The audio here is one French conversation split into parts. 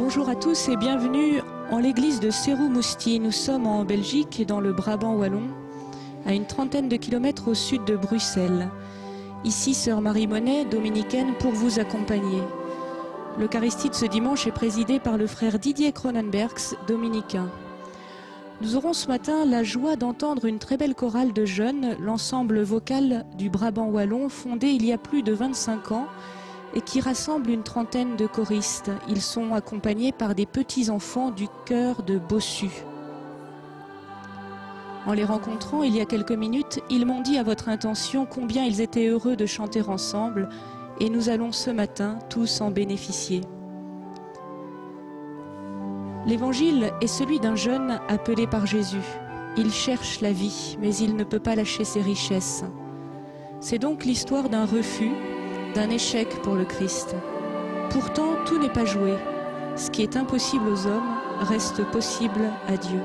Bonjour à tous et bienvenue en l'église de Céroux-Moustiers. Nous sommes en Belgique et dans le Brabant wallon, à une trentaine de kilomètres au sud de Bruxelles. Ici, sœur Marie Monet, dominicaine, pour vous accompagner. L'Eucharistie de ce dimanche est présidée par le frère Didier Cronenbergs, dominicain. Nous aurons ce matin la joie d'entendre une très belle chorale de jeunes, l'ensemble vocal du Brabant wallon, fondé il y a plus de 25 ans, et qui rassemble une trentaine de choristes. Ils sont accompagnés par des petits-enfants du chœur de Bossu. En les rencontrant il y a quelques minutes, ils m'ont dit à votre intention combien ils étaient heureux de chanter ensemble, et nous allons ce matin tous en bénéficier. L'évangile est celui d'un jeune appelé par Jésus. Il cherche la vie, mais il ne peut pas lâcher ses richesses. C'est donc l'histoire d'un refus, d'un échec pour le Christ. Pourtant, tout n'est pas joué. Ce qui est impossible aux hommes reste possible à Dieu.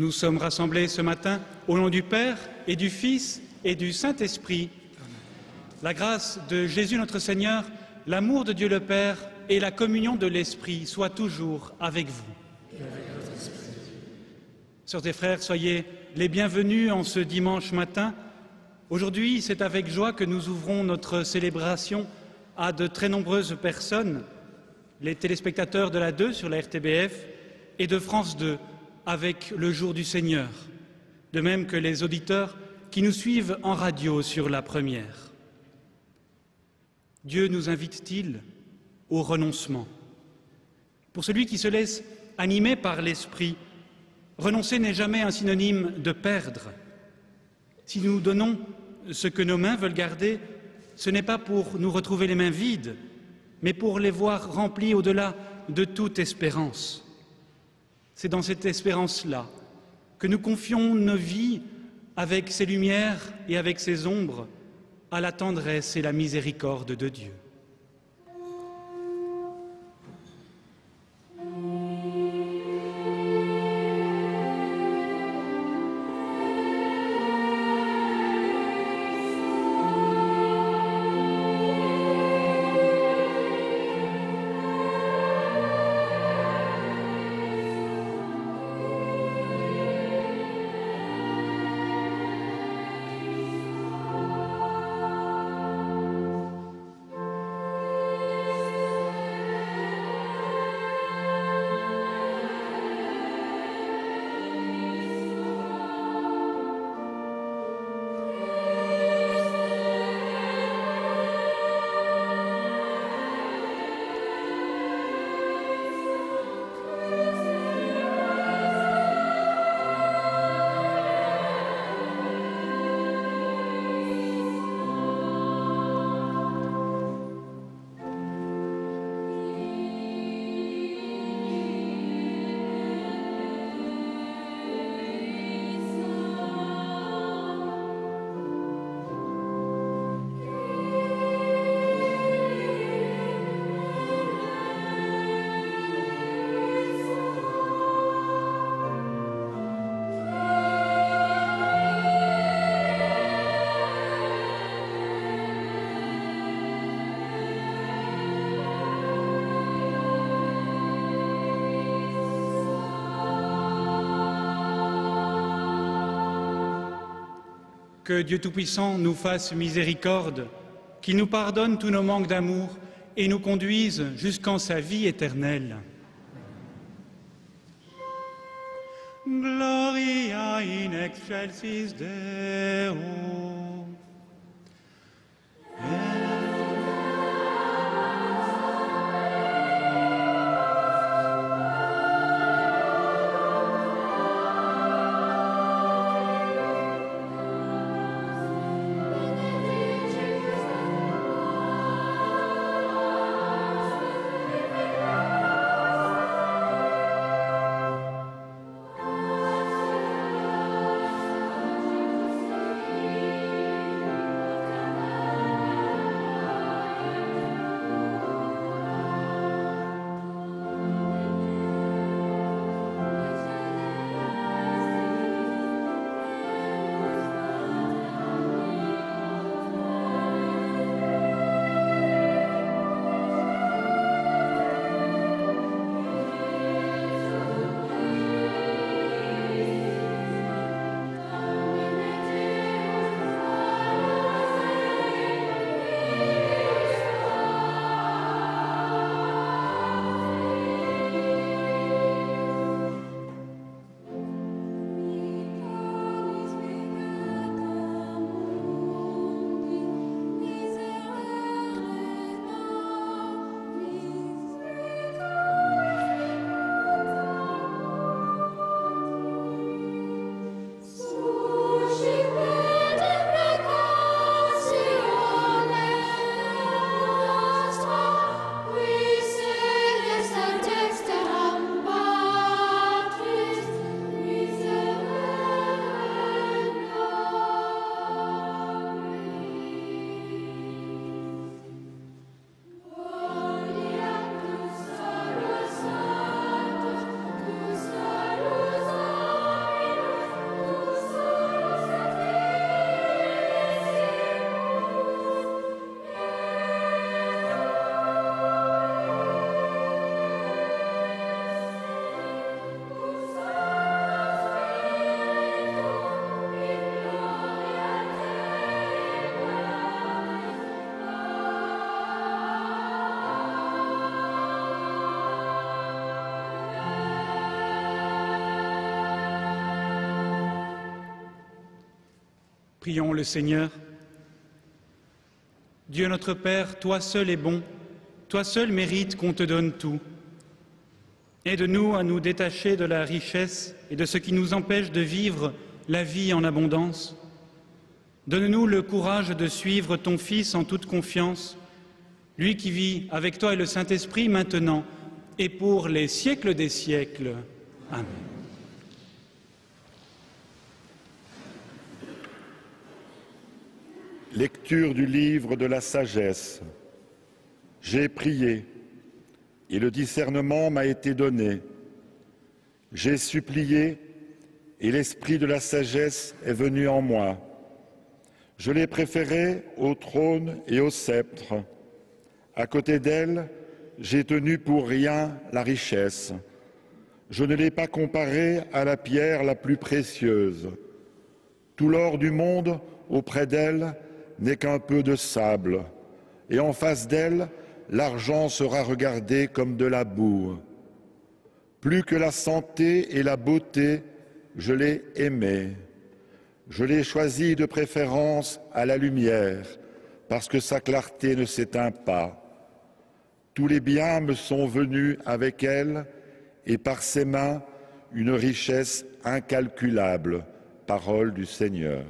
Nous sommes rassemblés ce matin au nom du Père et du Fils et du Saint-Esprit. La grâce de Jésus notre Seigneur, l'amour de Dieu le Père et la communion de l'Esprit soient toujours avec vous. Sœurs et frères, soyez les bienvenus en ce dimanche matin. Aujourd'hui, c'est avec joie que nous ouvrons notre célébration à de très nombreuses personnes, les téléspectateurs de la 2 sur la RTBF et de France 2, avec le jour du Seigneur, de même que les auditeurs qui nous suivent en radio sur la première. Dieu nous invite-t-il au renoncement? Pour celui qui se laisse animer par l'Esprit, renoncer n'est jamais un synonyme de perdre. Si nous donnons ce que nos mains veulent garder, ce n'est pas pour nous retrouver les mains vides, mais pour les voir remplies au-delà de toute espérance. C'est dans cette espérance-là que nous confions nos vies avec ses lumières et avec ses ombres à la tendresse et la miséricorde de Dieu. Que Dieu Tout-Puissant nous fasse miséricorde, qu'il nous pardonne tous nos manques d'amour et nous conduise jusqu'en sa vie éternelle. Gloria in excelsis Deo. Prions le Seigneur. Dieu notre Père, toi seul es bon, toi seul mérites qu'on te donne tout. Aide-nous à nous détacher de la richesse et de ce qui nous empêche de vivre la vie en abondance. Donne-nous le courage de suivre ton Fils en toute confiance, lui qui vit avec toi et le Saint-Esprit maintenant et pour les siècles des siècles. Amen. Lecture du livre de la sagesse. J'ai prié, et le discernement m'a été donné. J'ai supplié, et l'esprit de la sagesse est venu en moi. Je l'ai préférée au trône et au sceptre. À côté d'elle, j'ai tenu pour rien la richesse. Je ne l'ai pas comparée à la pierre la plus précieuse. Tout l'or du monde, auprès d'elle, n'est qu'un peu de sable, et en face d'elle, l'argent sera regardé comme de la boue. Plus que la santé et la beauté, je l'ai aimée. Je l'ai choisie de préférence à la lumière, parce que sa clarté ne s'éteint pas. Tous les biens me sont venus avec elle, et par ses mains, une richesse incalculable. Parole du Seigneur.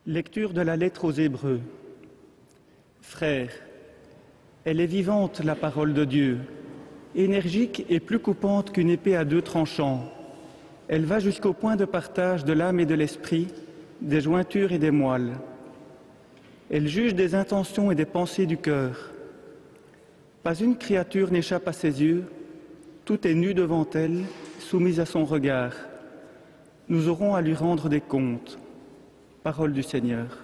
Lecture de la lettre aux Hébreux. Frères, elle est vivante, la parole de Dieu, énergique et plus coupante qu'une épée à deux tranchants. Elle va jusqu'au point de partage de l'âme et de l'esprit, des jointures et des moelles. Elle juge des intentions et des pensées du cœur. Pas une créature n'échappe à ses yeux, tout est nu devant elle, soumise à son regard. Nous aurons à lui rendre des comptes. Parole du Seigneur.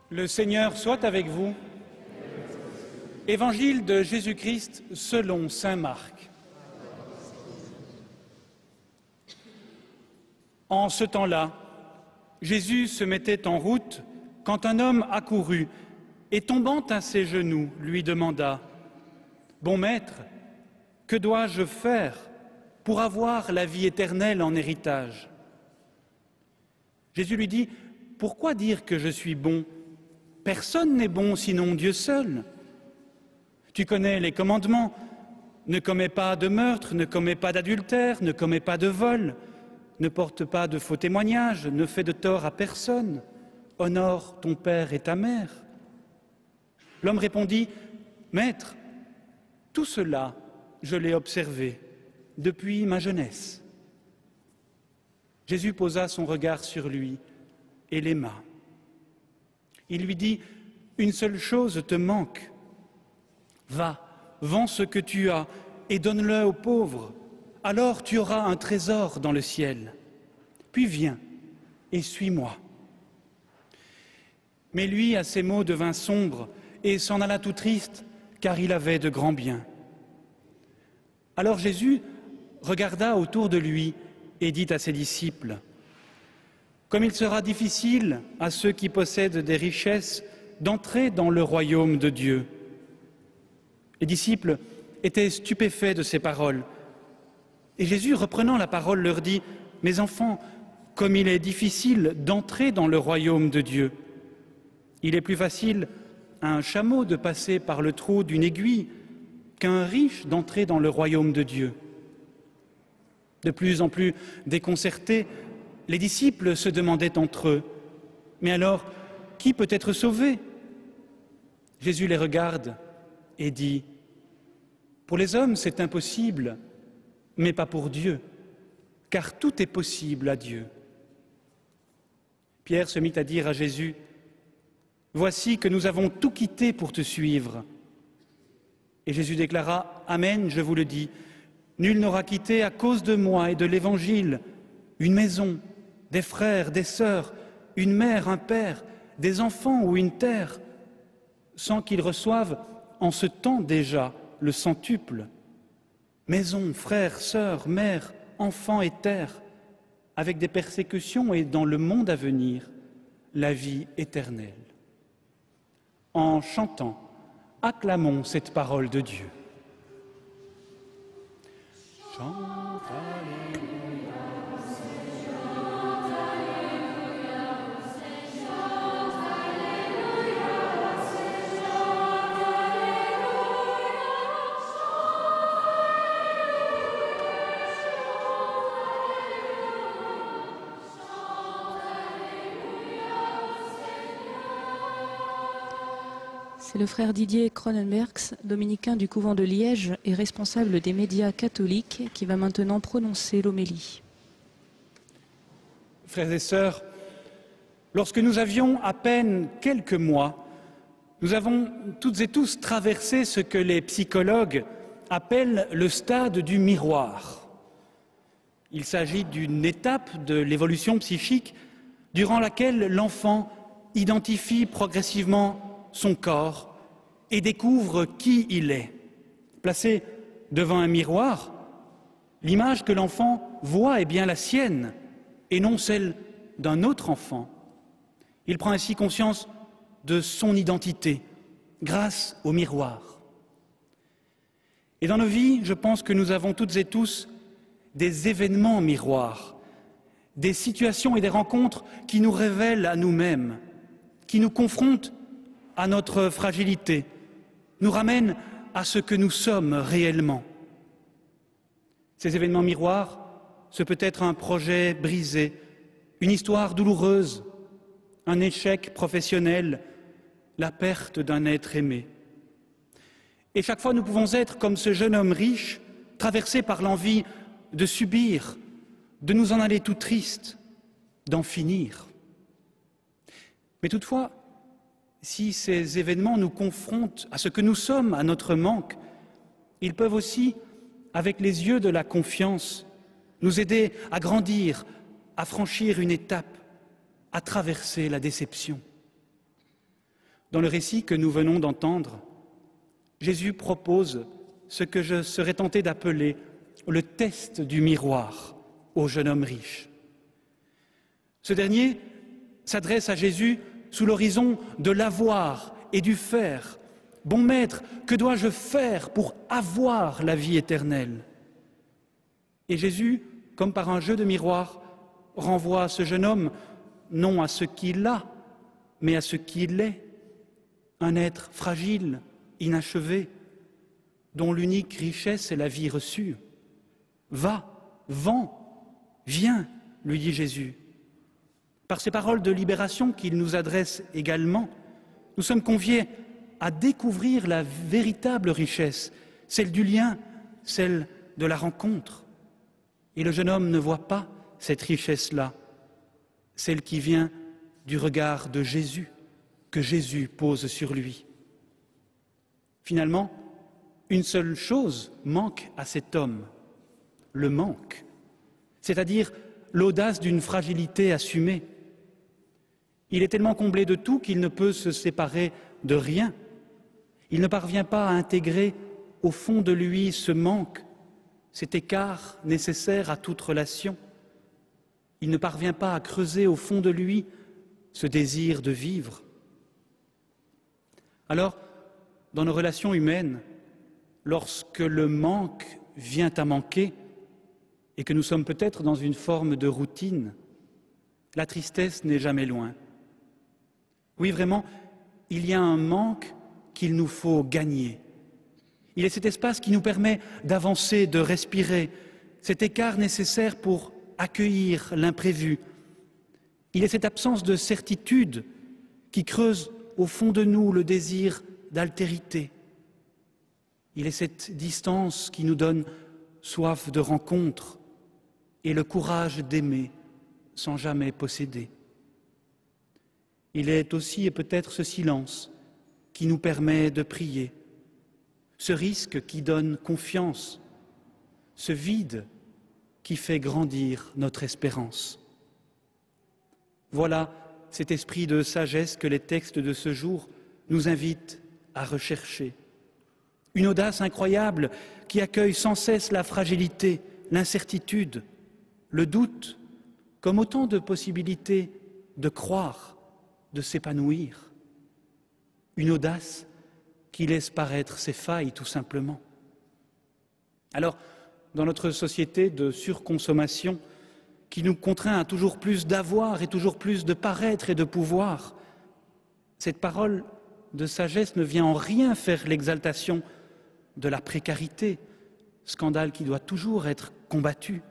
Le Seigneur soit avec vous. Évangile de Jésus-Christ selon saint Marc. En ce temps-là, Jésus se mettait en route quand un homme accourut et tombant à ses genoux, lui demanda « Bon maître, que dois-je faire pour avoir la vie éternelle en héritage ?» Jésus lui dit « Pourquoi dire que je suis bon ? Personne n'est bon sinon Dieu seul. Tu connais les commandements. Ne commets pas de meurtre, ne commets pas d'adultère, ne commets pas de vol, ne porte pas de faux témoignages, ne fais de tort à personne, honore ton père et ta mère. » L'homme répondit « Maître, tout cela, je l'ai observé depuis ma jeunesse. » Jésus posa son regard sur lui et l'aima. Il lui dit « Une seule chose te manque. Va, vends ce que tu as et donne-le aux pauvres. Alors tu auras un trésor dans le ciel. Puis viens et suis-moi. » Mais lui, à ces mots, devint sombre et s'en alla tout triste, car il avait de grands biens. Alors Jésus regarda autour de lui et dit à ses disciples « Comme il sera difficile à ceux qui possèdent des richesses d'entrer dans le royaume de Dieu. » Les disciples étaient stupéfaits de ces paroles. Et Jésus, reprenant la parole, leur dit « Mes enfants, comme il est difficile d'entrer dans le royaume de Dieu, il est plus facile à un chameau de passer par le trou d'une aiguille qu'à un riche d'entrer dans le royaume de Dieu. » De plus en plus déconcertés, les disciples se demandaient entre eux « Mais alors, qui peut être sauvé ?» Jésus les regarde et dit « Pour les hommes, c'est impossible, mais pas pour Dieu, car tout est possible à Dieu. » Pierre se mit à dire à Jésus « Voici que nous avons tout quitté pour te suivre. » Et Jésus déclara « Amen, je vous le dis, nul n'aura quitté à cause de moi et de l'Évangile une maison, des frères, des sœurs, une mère, un père, des enfants ou une terre, sans qu'ils reçoivent en ce temps déjà le centuple. Maison, frères, sœurs, mères, enfants et terre, avec des persécutions et dans le monde à venir, la vie éternelle. » En chantant, acclamons cette parole de Dieu. Chante, alléluia. C'est le frère Didier Cronenbergs, dominicain du couvent de Liège et responsable des médias catholiques, qui va maintenant prononcer l'homélie. Frères et sœurs, lorsque nous avions à peine quelques mois, nous avons toutes et tous traversé ce que les psychologues appellent le stade du miroir. Il s'agit d'une étape de l'évolution psychique durant laquelle l'enfant identifie progressivement son corps et découvre qui il est. Placé devant un miroir, L'image que l'enfant voit est bien la sienne et non celle d'un autre enfant. Il prend ainsi conscience de son identité grâce au miroir. Et dans nos vies, je pense que nous avons toutes et tous des événements miroirs, des situations et des rencontres qui nous révèlent à nous-mêmes, qui nous confrontent à notre fragilité, nous ramènent à ce que nous sommes réellement. Ces événements miroirs, ce peut être un projet brisé, une histoire douloureuse, un échec professionnel, la perte d'un être aimé. Et chaque fois, nous pouvons être comme ce jeune homme riche, traversé par l'envie de subir, de nous en aller tout triste, d'en finir. Mais toutefois, si ces événements nous confrontent à ce que nous sommes, à notre manque, ils peuvent aussi, avec les yeux de la confiance, nous aider à grandir, à franchir une étape, à traverser la déception. Dans le récit que nous venons d'entendre, Jésus propose ce que je serais tenté d'appeler le test du miroir au jeune homme riche. Ce dernier s'adresse à Jésus sous l'horizon de l'avoir et du faire. « Bon maître, que dois-je faire pour avoir la vie éternelle ?» Et Jésus, comme par un jeu de miroir, renvoie ce jeune homme non à ce qu'il a, mais à ce qu'il est, un être fragile, inachevé, dont l'unique richesse est la vie reçue. « Va, vends, viens », lui dit Jésus. Par ces paroles de libération qu'il nous adresse également, nous sommes conviés à découvrir la véritable richesse, celle du lien, celle de la rencontre. Et le jeune homme ne voit pas cette richesse-là, celle qui vient du regard de Jésus, que Jésus pose sur lui. Finalement, une seule chose manque à cet homme, le manque, c'est-à-dire l'audace d'une fragilité assumée. Il est tellement comblé de tout qu'il ne peut se séparer de rien. Il ne parvient pas à intégrer au fond de lui ce manque, cet écart nécessaire à toute relation. Il ne parvient pas à creuser au fond de lui ce désir de vivre. Alors, dans nos relations humaines, lorsque le manque vient à manquer et que nous sommes peut-être dans une forme de routine, la tristesse n'est jamais loin. Oui, vraiment, il y a un manque qu'il nous faut gagner. Il est cet espace qui nous permet d'avancer, de respirer, cet écart nécessaire pour accueillir l'imprévu. Il est cette absence de certitude qui creuse au fond de nous le désir d'altérité. Il est cette distance qui nous donne soif de rencontre et le courage d'aimer sans jamais posséder. Il est aussi et peut-être ce silence qui nous permet de prier, ce risque qui donne confiance, ce vide qui fait grandir notre espérance. Voilà cet esprit de sagesse que les textes de ce jour nous invitent à rechercher. Une audace incroyable qui accueille sans cesse la fragilité, l'incertitude, le doute, comme autant de possibilités de croire, de s'épanouir. Une audace qui laisse paraître ses failles, tout simplement. Alors, dans notre société de surconsommation, qui nous contraint à toujours plus d'avoir et toujours plus de paraître et de pouvoir, cette parole de sagesse ne vient en rien faire l'exaltation de la précarité, scandale qui doit toujours être combattu,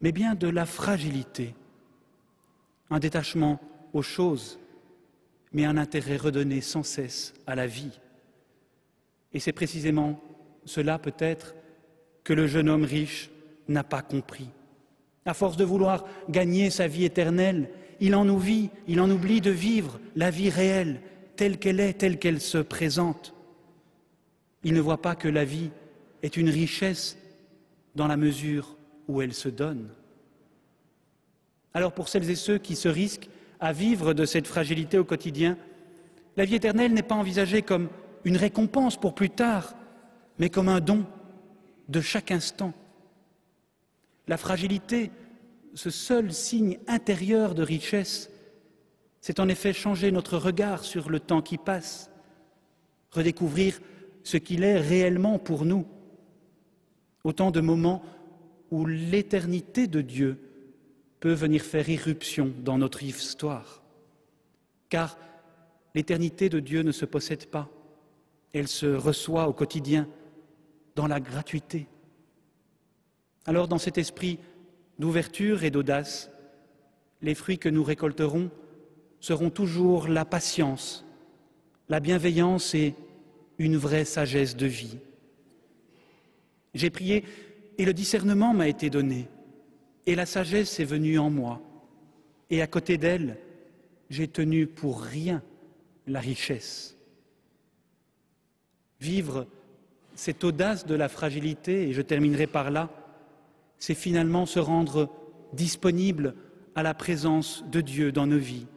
mais bien de la fragilité, un détachement aux choses, mais un intérêt redonné sans cesse à la vie. Et c'est précisément cela peut-être que le jeune homme riche n'a pas compris. À force de vouloir gagner sa vie éternelle, il en oublie de vivre la vie réelle, telle qu'elle est, telle qu'elle se présente. Il ne voit pas que la vie est une richesse dans la mesure où elle se donne. Alors pour celles et ceux qui se risquent à vivre de cette fragilité au quotidien, la vie éternelle n'est pas envisagée comme une récompense pour plus tard, mais comme un don de chaque instant. La fragilité, ce seul signe intérieur de richesse, c'est en effet changer notre regard sur le temps qui passe, redécouvrir ce qu'il est réellement pour nous. Autant de moments où l'éternité de Dieu peut venir faire irruption dans notre histoire. Car l'éternité de Dieu ne se possède pas, elle se reçoit au quotidien, dans la gratuité. Alors, dans cet esprit d'ouverture et d'audace, les fruits que nous récolterons seront toujours la patience, la bienveillance et une vraie sagesse de vie. J'ai prié et le discernement m'a été donné, et la sagesse est venue en moi, et à côté d'elle, j'ai tenu pour rien la richesse. Vivre cette audace de la fragilité, et je terminerai par là, c'est finalement se rendre disponible à la présence de Dieu dans nos vies.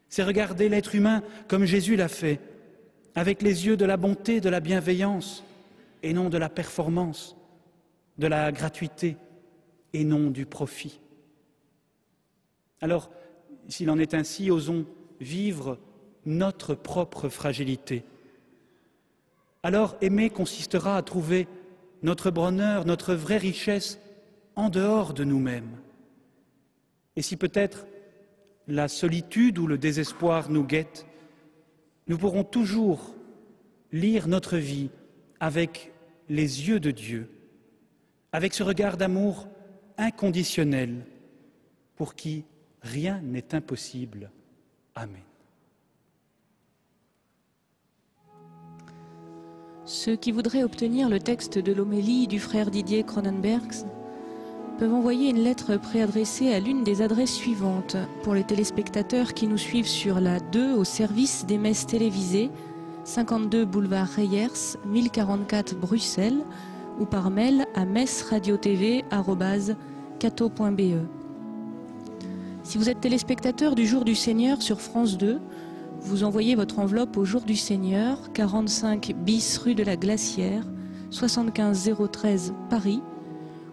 C'est regarder l'être humain comme Jésus l'a fait, avec les yeux de la bonté, de la bienveillance, et non de la performance, de la gratuité, et non du profit. Alors, s'il en est ainsi, osons vivre notre propre fragilité. Alors, aimer consistera à trouver notre bonheur, notre vraie richesse en dehors de nous-mêmes. Et si peut-être la solitude ou le désespoir nous guettent, nous pourrons toujours lire notre vie avec les yeux de Dieu, avec ce regard d'amour inconditionnel pour qui rien n'est impossible. Amen. Ceux qui voudraient obtenir le texte de l'homélie du frère Didier Cronenbergs peuvent envoyer une lettre préadressée à l'une des adresses suivantes pour les téléspectateurs qui nous suivent sur la 2 au service des messes télévisées, 52 boulevard Reyers, 1044 Bruxelles, ou par mail à messradiotv@cato.be. Si vous êtes téléspectateur du Jour du Seigneur sur France 2, vous envoyez votre enveloppe au Jour du Seigneur, 45 bis rue de la Glacière, 75 013 Paris,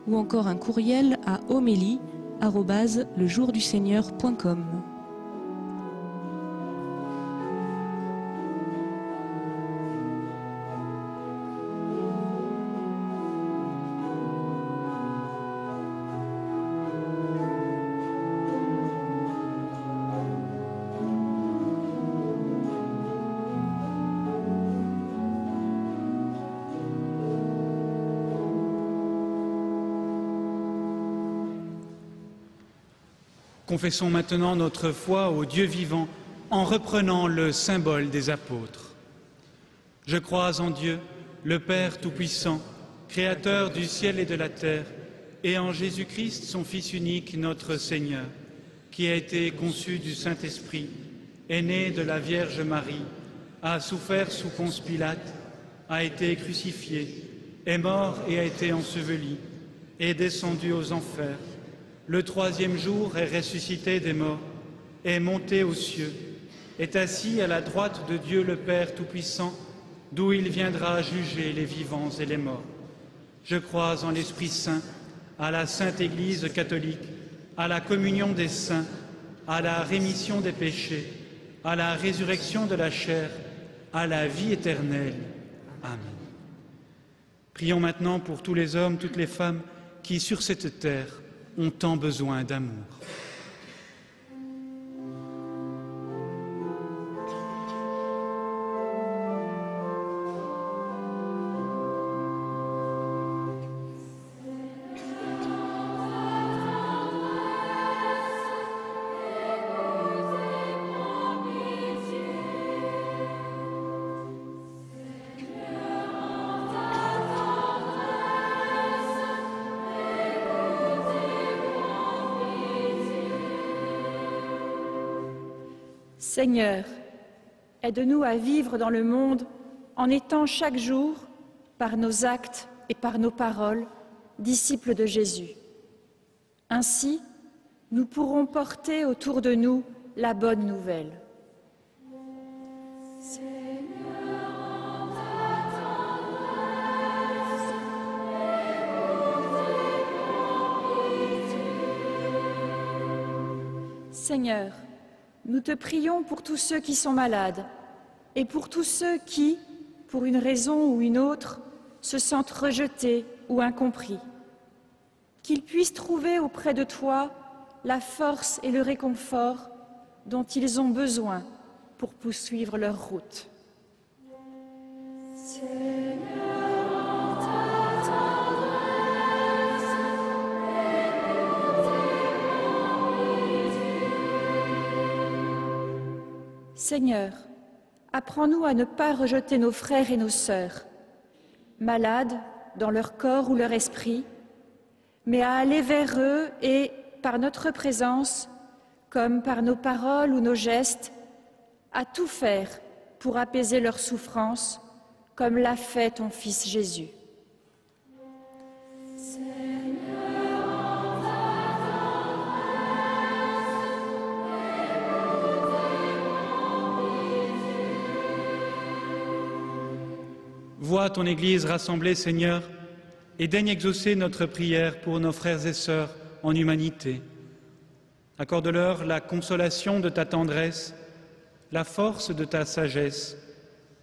ou encore un courriel à homélie@lejourduseigneur.com. Confessons maintenant notre foi au Dieu vivant en reprenant le symbole des apôtres. Je crois en Dieu, le Père Tout-Puissant, Créateur du ciel et de la terre, et en Jésus-Christ, son Fils unique, notre Seigneur, qui a été conçu du Saint-Esprit, est né de la Vierge Marie, a souffert sous Ponce Pilate, a été crucifié, est mort et a été enseveli, est descendu aux enfers. Le troisième jour est ressuscité des morts, est monté aux cieux, est assis à la droite de Dieu le Père Tout-Puissant, d'où il viendra juger les vivants et les morts. Je crois en l'Esprit Saint, à la Sainte Église catholique, à la communion des saints, à la rémission des péchés, à la résurrection de la chair, à la vie éternelle. Amen. Prions maintenant pour tous les hommes, toutes les femmes qui, sur cette terre, ont tant besoin d'amour. Seigneur, aide-nous à vivre dans le monde en étant chaque jour, par nos actes et par nos paroles, disciples de Jésus. Ainsi, nous pourrons porter autour de nous la bonne nouvelle. Seigneur, nous te prions pour tous ceux qui sont malades et pour tous ceux qui, pour une raison ou une autre, se sentent rejetés ou incompris. Qu'ils puissent trouver auprès de toi la force et le réconfort dont ils ont besoin pour poursuivre leur route. Seigneur, apprends-nous à ne pas rejeter nos frères et nos sœurs, malades dans leur corps ou leur esprit, mais à aller vers eux et, par notre présence, comme par nos paroles ou nos gestes, à tout faire pour apaiser leur souffrance, comme l'a fait ton Fils Jésus. Vois ton Église rassemblée, Seigneur, et daigne exaucer notre prière pour nos frères et sœurs en humanité. Accorde-leur la consolation de ta tendresse, la force de ta sagesse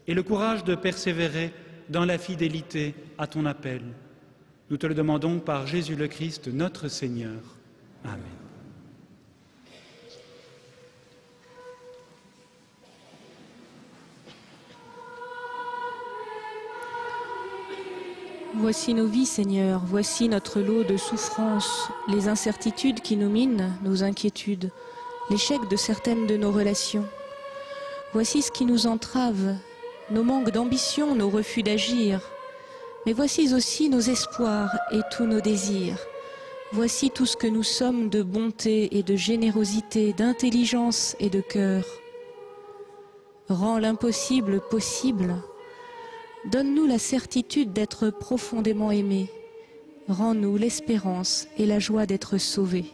et le courage de persévérer dans la fidélité à ton appel. Nous te le demandons par Jésus le Christ, notre Seigneur. Amen. Voici nos vies, Seigneur, voici notre lot de souffrances, les incertitudes qui nous minent, nos inquiétudes, l'échec de certaines de nos relations. Voici ce qui nous entrave, nos manques d'ambition, nos refus d'agir. Mais voici aussi nos espoirs et tous nos désirs. Voici tout ce que nous sommes de bonté et de générosité, d'intelligence et de cœur. Rends l'impossible possible. Donne-nous la certitude d'être profondément aimés. Rends-nous l'espérance et la joie d'être sauvés.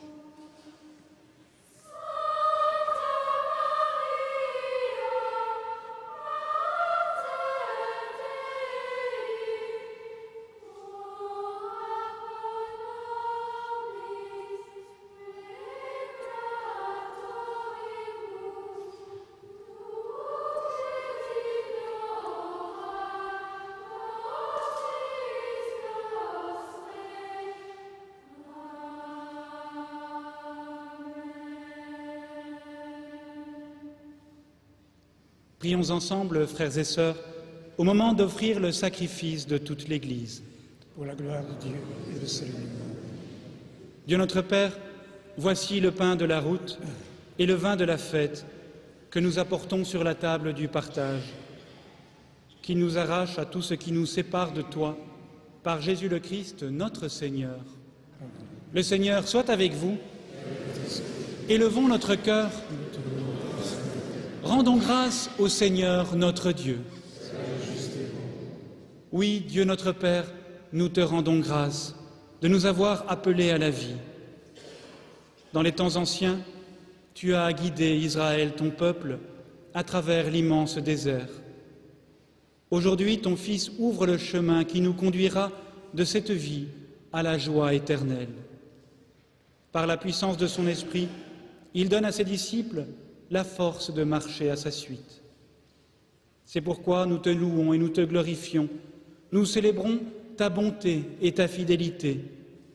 Prions ensemble, frères et sœurs, au moment d'offrir le sacrifice de toute l'Église. Pour la gloire de Dieu et le salut du monde. Dieu notre Père, voici le pain de la route et le vin de la fête que nous apportons sur la table du partage, qui nous arrache à tout ce qui nous sépare de toi, par Jésus le Christ, notre Seigneur. Le Seigneur soit avec vous. Élevons notre cœur. Rendons grâce au Seigneur notre Dieu. Oui, Dieu notre Père, nous te rendons grâce de nous avoir appelés à la vie. Dans les temps anciens, tu as guidé Israël, ton peuple, à travers l'immense désert. Aujourd'hui, ton Fils ouvre le chemin qui nous conduira de cette vie à la joie éternelle. Par la puissance de son esprit, il donne à ses disciples la force de marcher à sa suite. C'est pourquoi nous te louons et nous te glorifions. Nous célébrons ta bonté et ta fidélité.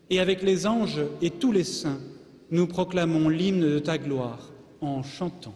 Et avec les anges et tous les saints, nous proclamons l'hymne de ta gloire en chantant.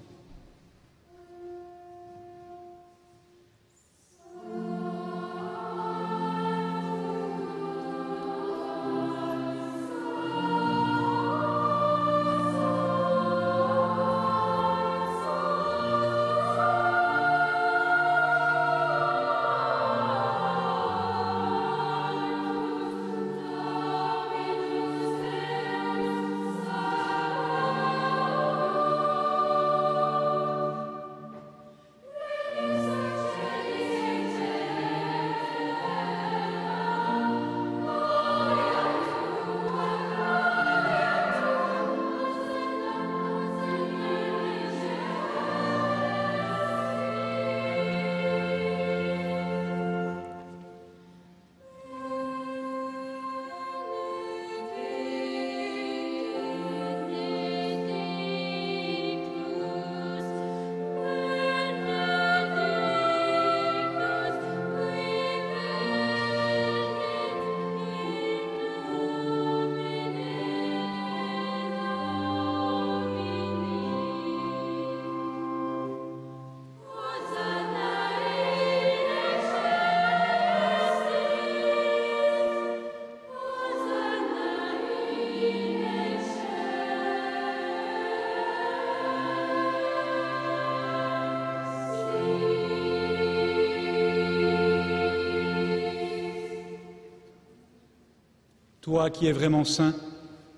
Toi qui es vraiment saint,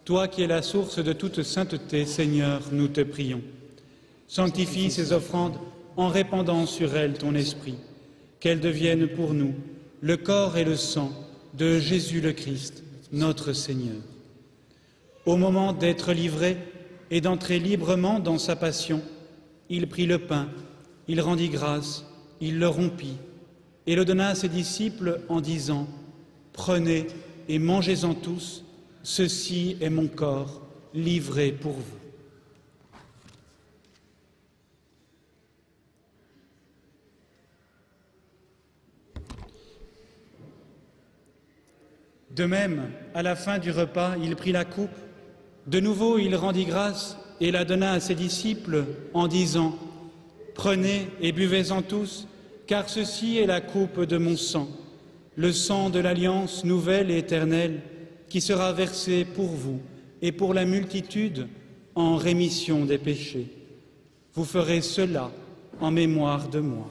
toi qui es la source de toute sainteté, Seigneur, nous te prions. Sanctifie ces offrandes en répandant sur elles ton esprit, qu'elles deviennent pour nous le corps et le sang de Jésus le Christ, notre Seigneur. Au moment d'être livré et d'entrer librement dans sa passion, il prit le pain, il rendit grâce, il le rompit et le donna à ses disciples en disant « Prenez et mangez-en tous, ceci est mon corps livré pour vous. » De même, à la fin du repas, il prit la coupe. De nouveau, il rendit grâce et la donna à ses disciples en disant « Prenez et buvez-en tous, car ceci est la coupe de mon sang, le sang de l'alliance nouvelle et éternelle, qui sera versé pour vous et pour la multitude en rémission des péchés. Vous ferez cela en mémoire de moi. »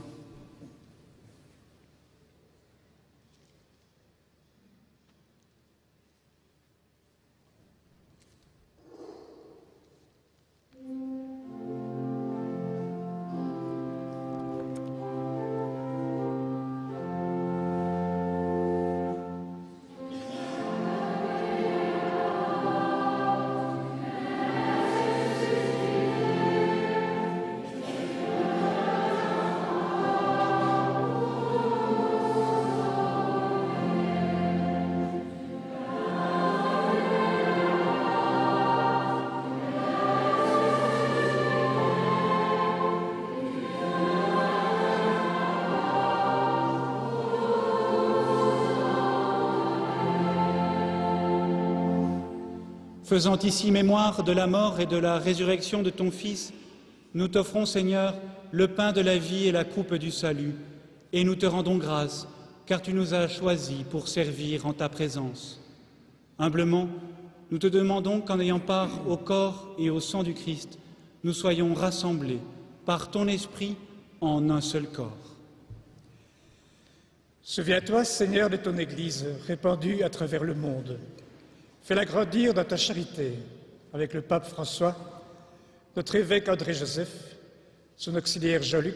Faisant ici mémoire de la mort et de la résurrection de ton Fils, nous t'offrons, Seigneur, le pain de la vie et la coupe du salut, et nous te rendons grâce, car tu nous as choisis pour servir en ta présence. Humblement, nous te demandons qu'en ayant part au corps et au sang du Christ, nous soyons rassemblés par ton Esprit en un seul corps. Souviens-toi, Seigneur, de ton Église répandue à travers le monde. Fais-la grandir dans ta charité avec le pape François, notre évêque André-Joseph, son auxiliaire Jean-Luc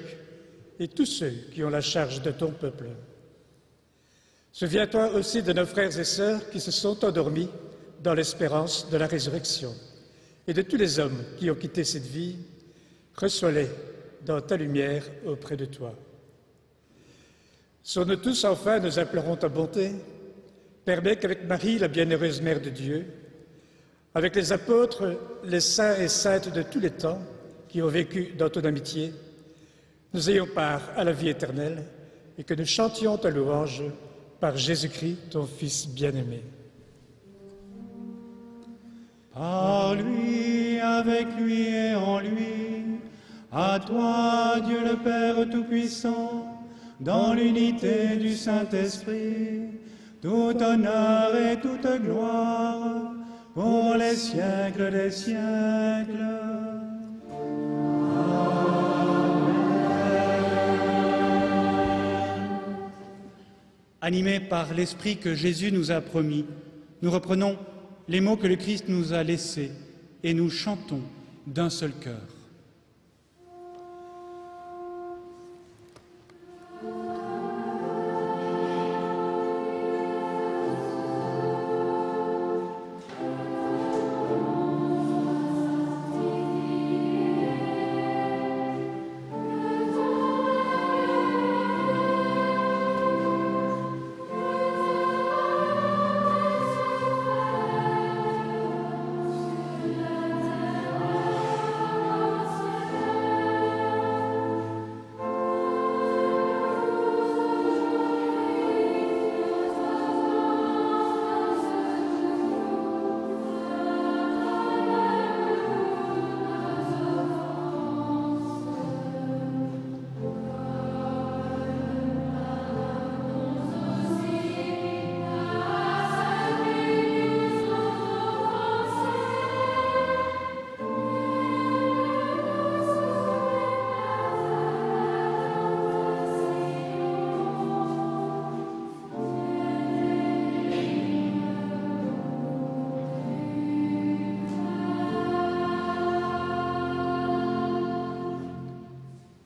et tous ceux qui ont la charge de ton peuple. Souviens-toi aussi de nos frères et sœurs qui se sont endormis dans l'espérance de la résurrection et de tous les hommes qui ont quitté cette vie. Reçois-les dans ta lumière auprès de toi. Sur nous tous, enfin, nous implorons ta bonté. Permets qu'avec Marie, la bienheureuse Mère de Dieu, avec les apôtres, les saints et saintes de tous les temps qui ont vécu dans ton amitié, nous ayons part à la vie éternelle et que nous chantions ta louange par Jésus-Christ, ton Fils bien-aimé. Par lui, avec lui et en lui, à toi, Dieu le Père Tout-Puissant, dans l'unité du Saint-Esprit, tout honneur et toute gloire pour les siècles des siècles. Amen. Animés par l'Esprit que Jésus nous a promis, nous reprenons les mots que le Christ nous a laissés et nous chantons d'un seul cœur.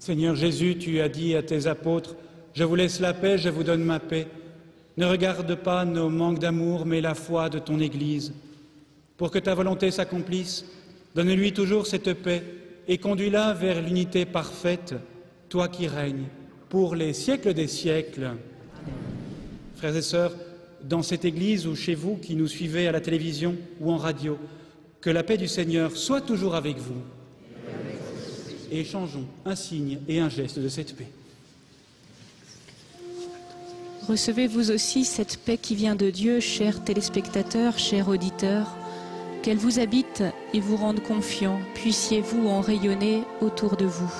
Seigneur Jésus, tu as dit à tes apôtres, « Je vous laisse la paix, je vous donne ma paix. Ne regarde pas nos manques d'amour, mais la foi de ton Église. Pour que ta volonté s'accomplisse, donne-lui toujours cette paix et conduis-la vers l'unité parfaite, toi qui règnes, pour les siècles des siècles. » Frères et sœurs, dans cette Église ou chez vous qui nous suivez à la télévision ou en radio, que la paix du Seigneur soit toujours avec vous. Et échangeons un signe et un geste de cette paix. Recevez vous aussi cette paix qui vient de Dieu, chers téléspectateurs, chers auditeurs. Qu'elle vous habite et vous rende confiant. Puissiez-vous en rayonner autour de vous.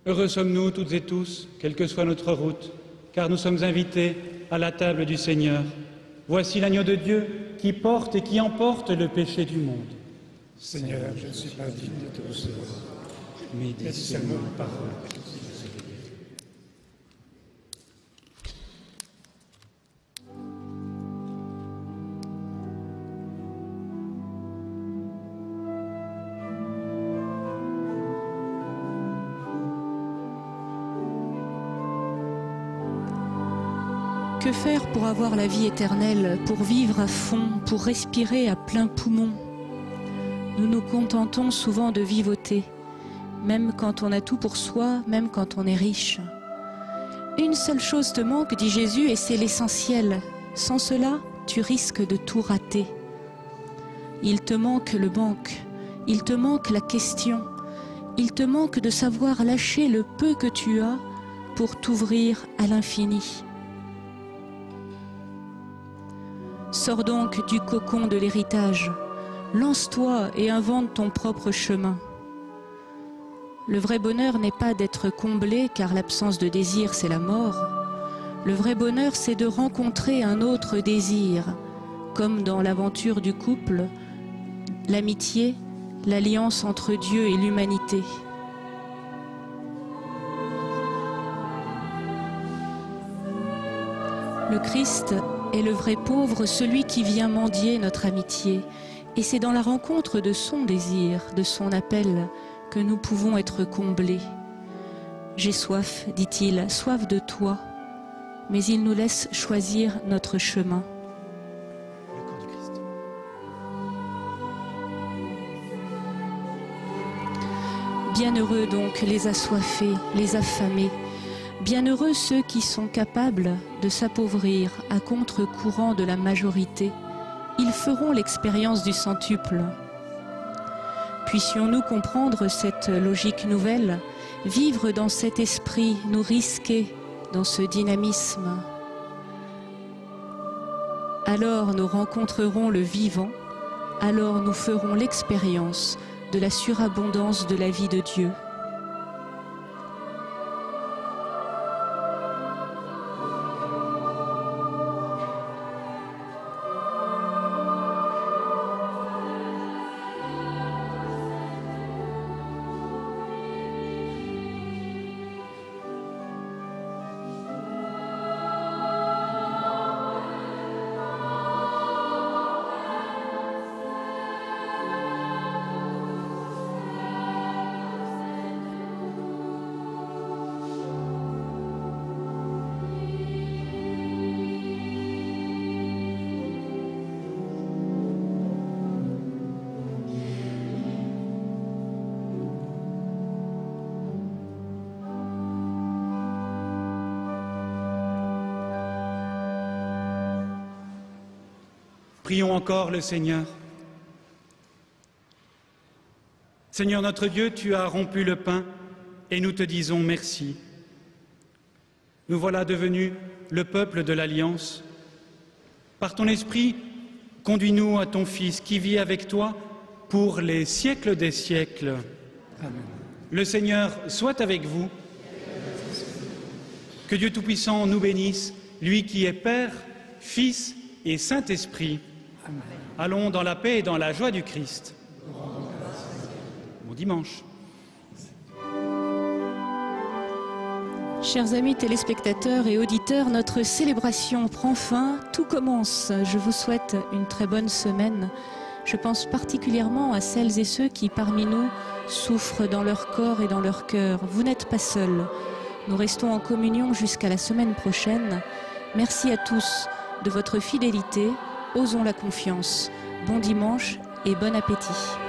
Heureux sommes-nous toutes et tous, quelle que soit notre route, car nous sommes invités à la table du Seigneur. Voici l'agneau de Dieu qui porte et qui emporte le péché du monde. Seigneur, je ne suis pas digne de te recevoir, Mais dis seulement une parole. Que faire pour avoir la vie éternelle, pour vivre à fond, pour respirer à plein poumon? Nous nous contentons souvent de vivoter, même quand on a tout pour soi, même quand on est riche. Une seule chose te manque, dit Jésus, et c'est l'essentiel. Sans cela, tu risques de tout rater. Il te manque le manque, il te manque la question, il te manque de savoir lâcher le peu que tu as pour t'ouvrir à l'infini. Sors donc du cocon de l'héritage, lance-toi et invente ton propre chemin. Le vrai bonheur n'est pas d'être comblé, car l'absence de désir, c'est la mort. Le vrai bonheur, c'est de rencontrer un autre désir, comme dans l'aventure du couple, l'amitié, l'alliance entre Dieu et l'humanité. Le Christ est le vrai pauvre, celui qui vient mendier notre amitié. Et c'est dans la rencontre de son désir, de son appel, que nous pouvons être comblés. J'ai soif, dit-il, soif de toi, mais il nous laisse choisir notre chemin. Bienheureux donc les assoiffés, les affamés, bienheureux ceux qui sont capables de s'appauvrir à contre-courant de la majorité. Ils feront l'expérience du centuple. Puissions-nous comprendre cette logique nouvelle, vivre dans cet esprit, nous risquer dans ce dynamisme. Alors nous rencontrerons le vivant, alors nous ferons l'expérience de la surabondance de la vie de Dieu. Prions encore le Seigneur. Seigneur notre Dieu, tu as rompu le pain et nous te disons merci. Nous voilà devenus le peuple de l'Alliance. Par ton esprit, conduis-nous à ton Fils qui vit avec toi pour les siècles des siècles. Amen. Le Seigneur soit avec vous. Que Dieu Tout-Puissant nous bénisse, lui qui est Père, Fils et Saint-Esprit. Amen. Allons dans la paix et dans la joie du Christ. Bon dimanche. Chers amis téléspectateurs et auditeurs, notre célébration prend fin, tout commence. Je vous souhaite une très bonne semaine. Je pense particulièrement à celles et ceux qui, parmi nous, souffrent dans leur corps et dans leur cœur. Vous n'êtes pas seuls. Nous restons en communion jusqu'à la semaine prochaine. Merci à tous de votre fidélité. Osons la confiance. Bon dimanche et bon appétit.